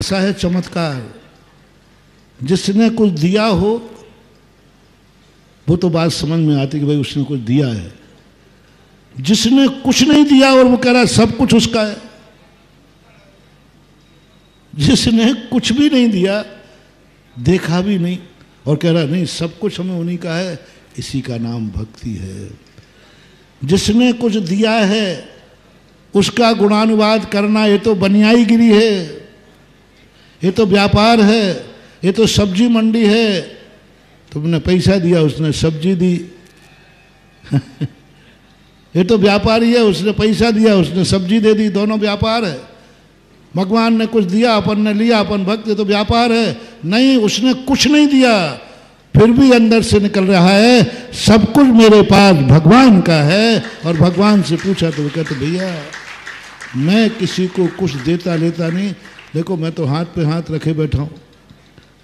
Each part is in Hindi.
ऐसा है चमत्कार, जिसने कुछ दिया हो वो तो बात समझ में आती कि भाई उसने कुछ दिया है। जिसने कुछ नहीं दिया और वो कह रहा है सब कुछ उसका है, जिसने कुछ भी नहीं दिया, देखा भी नहीं और कह रहा नहीं सब कुछ हमें उन्हीं का है, इसी का नाम भक्ति है। जिसने कुछ दिया है उसका गुणानुवाद करना ये तो बनियाईगिरी है, ये तो व्यापार है, ये तो सब्जी मंडी है। तुमने पैसा दिया, उसने सब्जी दी ये तो व्यापारी है, उसने पैसा दिया, उसने सब्जी दे दी, दोनों व्यापार है। भगवान ने कुछ दिया, अपन ने लिया, अपन भक्त, ये तो व्यापार है। नहीं, उसने कुछ नहीं दिया, फिर भी अंदर से निकल रहा है सब कुछ मेरे पास भगवान का है। और भगवान से पूछा तो वो कहते भैया मैं किसी को कुछ देता लेता नहीं, देखो मैं तो हाथ पे हाथ रखे बैठा हूँ,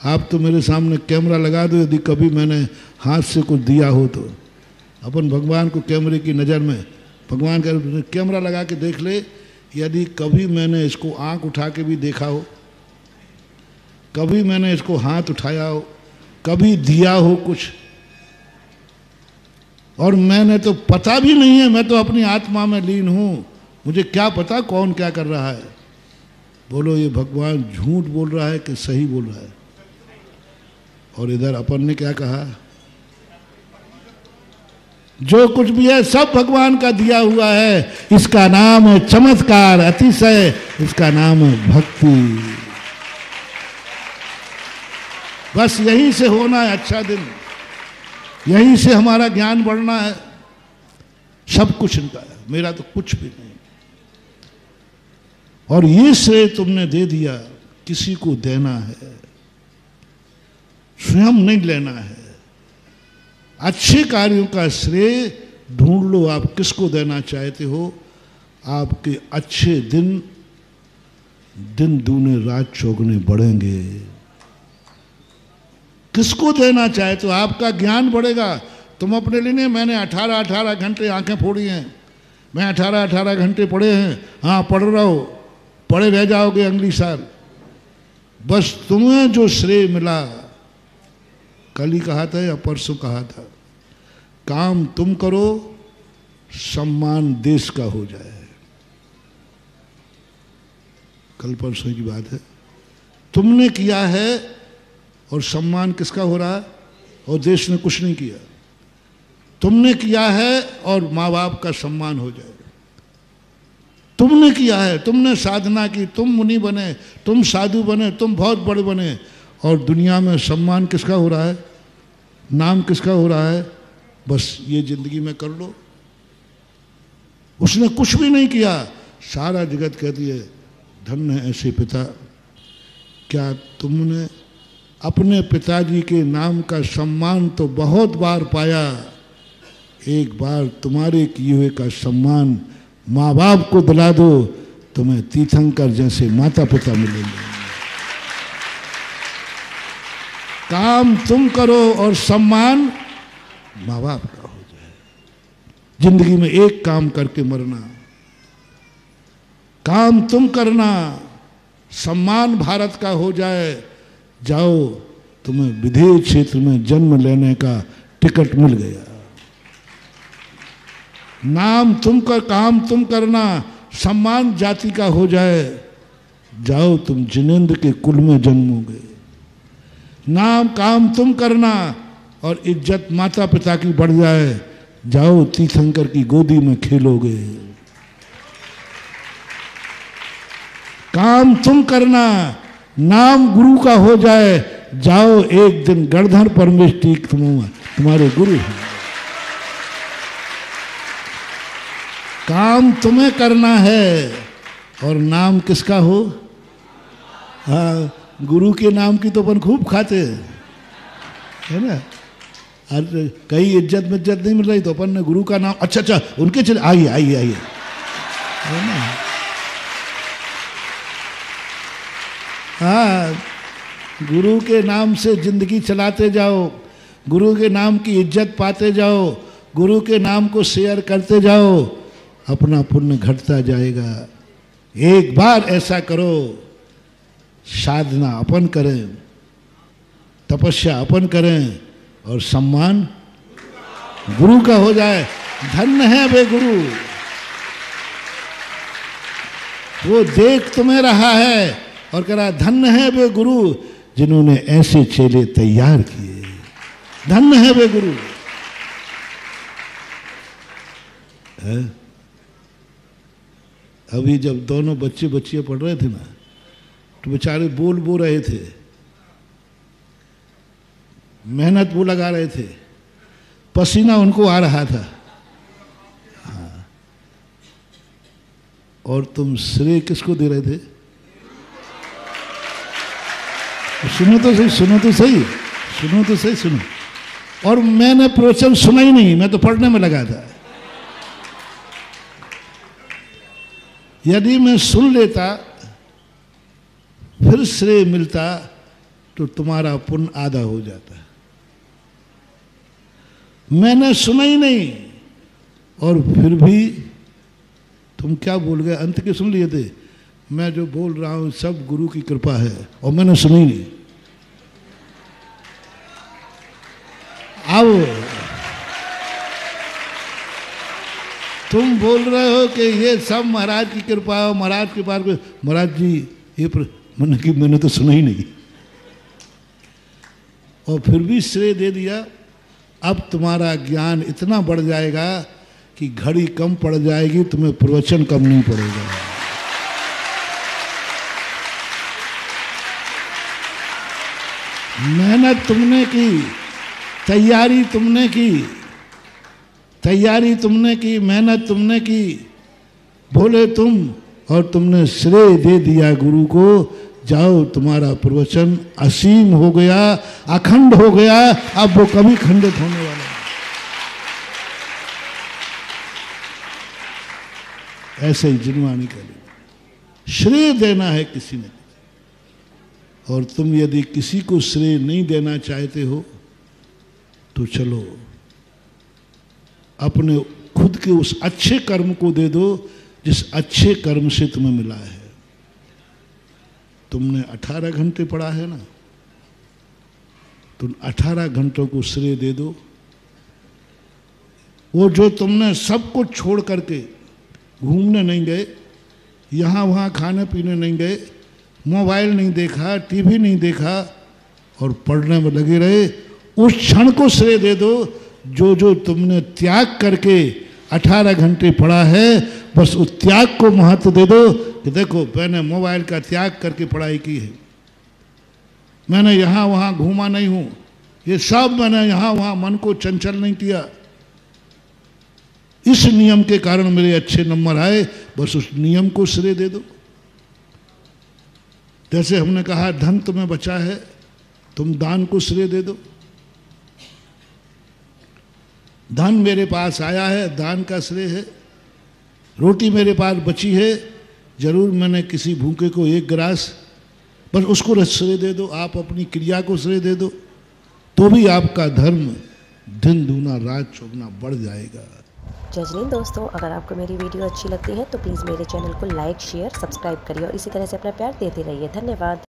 आप तो मेरे सामने कैमरा लगा दो, यदि कभी मैंने हाथ से कुछ दिया हो तो। अपन भगवान को कैमरे की नज़र में, भगवान का कैमरा लगा के देख ले, यदि कभी मैंने इसको आंख उठा के भी देखा हो, कभी मैंने इसको हाथ उठाया हो, कभी दिया हो कुछ, और मैंने तो पता भी नहीं है, मैं तो अपनी आत्मा में लीन हूँ, मुझे क्या पता कौन क्या कर रहा है। बोलो ये भगवान झूठ बोल रहा है कि सही बोल रहा है? और इधर अपन ने क्या कहा, जो कुछ भी है सब भगवान का दिया हुआ है, इसका नाम है चमत्कार, अतिशय, इसका नाम है भक्ति। बस यहीं से होना है अच्छा दिन, यहीं से हमारा ज्ञान बढ़ना है। सब कुछ इनका है, मेरा तो कुछ भी नहीं। और ये श्रेय तुमने दे दिया, किसी को देना है, स्वयं नहीं लेना है। अच्छे कार्यों का श्रेय ढूंढ लो, आप किसको देना चाहते हो। आपके अच्छे दिन दिन दूने रात चौगुने बढ़ेंगे। किसको देना चाहे तो आपका ज्ञान बढ़ेगा। तुम अपने लिए नहीं, मैंने 18-18 घंटे आंखें फोड़ी हैं, मैं 18-18 घंटे पढ़े हैं, हाँ पढ़ रहा हो, पढ़े रह जाओगे अगली साल। बस तुम्हें जो श्रेय मिला, कल ही कहा था या परसों कहा था, काम तुम करो, सम्मान देश का हो जाए। कल परसों की बात है। तुमने किया है और सम्मान किसका हो रहा है, और देश ने कुछ नहीं किया। तुमने किया है और माँ बाप का सम्मान हो जाए। तुमने किया है, तुमने साधना की, तुम मुनि बने, तुम साधु बने, तुम बहुत बड़े बने, और दुनिया में सम्मान किसका हो रहा है, नाम किसका हो रहा है। बस ये जिंदगी में कर लो। उसने कुछ भी नहीं किया, सारा जगत कहती है धन्य है ऐसे पिता। क्या तुमने अपने पिताजी के नाम का सम्मान तो बहुत बार पाया, एक बार तुम्हारे किए हुए का सम्मान माँ बाप को दिला दो, तुम्हें तीर्थंकर जैसे माता पिता मिलेंगे। काम तुम करो और सम्मान माँ बाप का हो जाए। जिंदगी में एक काम करके मरना, काम तुम करना, सम्मान भारत का हो जाए, जाओ तुम्हें विदेश क्षेत्र में जन्म लेने का टिकट मिल गया। नाम तुम कर, काम तुम करना, सम्मान जाति का हो जाए, जाओ तुम जिनेंद्र के कुल में जन्मोगे। नाम काम तुम करना और इज्जत माता पिता की बढ़ जाए, जाओ तीर्थंकर की गोदी में खेलोगे। काम तुम करना, नाम गुरु का हो जाए, जाओ एक दिन गणधर परमेष्ठी तुम्हारे गुरु हैं। काम तुम्हें करना है और नाम किसका हो। हाँ, गुरु के नाम की तो अपन खूब खाते है ना। अरे कहीं इज्जत नहीं मिल रही तो अपन ने गुरु का नाम, अच्छा उनके चले, आइए आइए आइए, है ना। हाँ, गुरु के नाम से जिंदगी चलाते जाओ, गुरु के नाम की इज्जत पाते जाओ, गुरु के नाम को शेयर करते जाओ, अपना पुण्य घटता जाएगा। एक बार ऐसा करो, साधना अपन करें, तपस्या अपन करें और सम्मान गुरु का हो जाए। धन्य है वे गुरु, वो देख तुम्हें रहा है और कह रहा धन्य है वे गुरु जिन्होंने ऐसे चेले तैयार किए। धन्य है वे गुरु। अभी जब दोनों बच्चे बच्चियां पढ़ रहे थे ना, तो बेचारे बोल रहे थे, मेहनत वो लगा रहे थे, पसीना उनको आ रहा था। हाँ। और तुम श्रेय किसको दे रहे थे? सुनो तो सही, सुनो तो सही, सुनो तो सही, सुनो। और मैंने प्रवचन सुना ही नहीं, मैं तो पढ़ने में लगा था। यदि मैं सुन लेता फिर श्रेय मिलता तो तुम्हारा पुण्य आधा हो जाता। मैंने सुना ही नहीं और फिर भी तुम क्या बोल गए? अंत के सुन लिए थे। मैं जो बोल रहा हूं सब गुरु की कृपा है और मैंने सुना ही नहीं। अब तुम बोल रहे हो कि ये सब महाराज की कृपा है, महाराज के पास। महाराज जी ये मैंने तो सुना ही नहीं और फिर भी श्रेय दे दिया। अब तुम्हारा ज्ञान इतना बढ़ जाएगा कि घड़ी कम पड़ जाएगी, तुम्हें प्रवचन कम नहीं पड़ेगा। मेहनत तुमने की, तैयारी तुमने की, तैयारी तुमने की, मेहनत तुमने की, बोले तुम, और तुमने श्रेय दे दिया गुरु को। जाओ, तुम्हारा प्रवचन असीम हो गया, अखंड हो गया, अब वो कभी खंडित होने वाला है। ऐसे ही जिनवानी करें, श्रेय देना है किसी ने। और तुम यदि किसी को श्रेय नहीं देना चाहते हो तो चलो अपने खुद के उस अच्छे कर्म को दे दो जिस अच्छे कर्म से तुम्हें मिला है। तुमने 18 घंटे पढ़ा है ना, तुम 18 घंटों को श्रेय दे दो। वो जो तुमने सब कुछ छोड़ करके घूमने नहीं गए, यहाँ वहाँ खाने पीने नहीं गए, मोबाइल नहीं देखा, टीवी नहीं देखा और पढ़ने में लगे रहे, उस क्षण को श्रेय दे दो। जो तुमने त्याग करके 18 घंटे पढ़ा है, बस उस त्याग को महत्व दे दो कि देखो मैंने मोबाइल का त्याग करके पढ़ाई की है, मैंने यहाँ वहाँ घूमा नहीं हूँ, ये सब मैंने यहाँ वहाँ मन को चंचल नहीं किया, इस नियम के कारण मेरे अच्छे नंबर आए, बस उस नियम को श्रेय दे दो। जैसे हमने कहा धन तुम्हें बचा है, तुम दान को श्रेय दे दो। धन मेरे पास आया है, दान का श्रेय है। रोटी मेरे पास बची है, जरूर मैंने किसी भूखे को एक गिलास, बस उसको श्रेय दे दो। आप अपनी क्रिया को श्रेय दे दो तो भी आपका धर्म दिन दूना रात चौगुना बढ़ जाएगा। जय हिंद दोस्तों, अगर आपको मेरी वीडियो अच्छी लगती है तो प्लीज़ मेरे चैनल को लाइक, शेयर, सब्सक्राइब करिए और इसी तरह से अपना प्यार देते रहिए। धन्यवाद।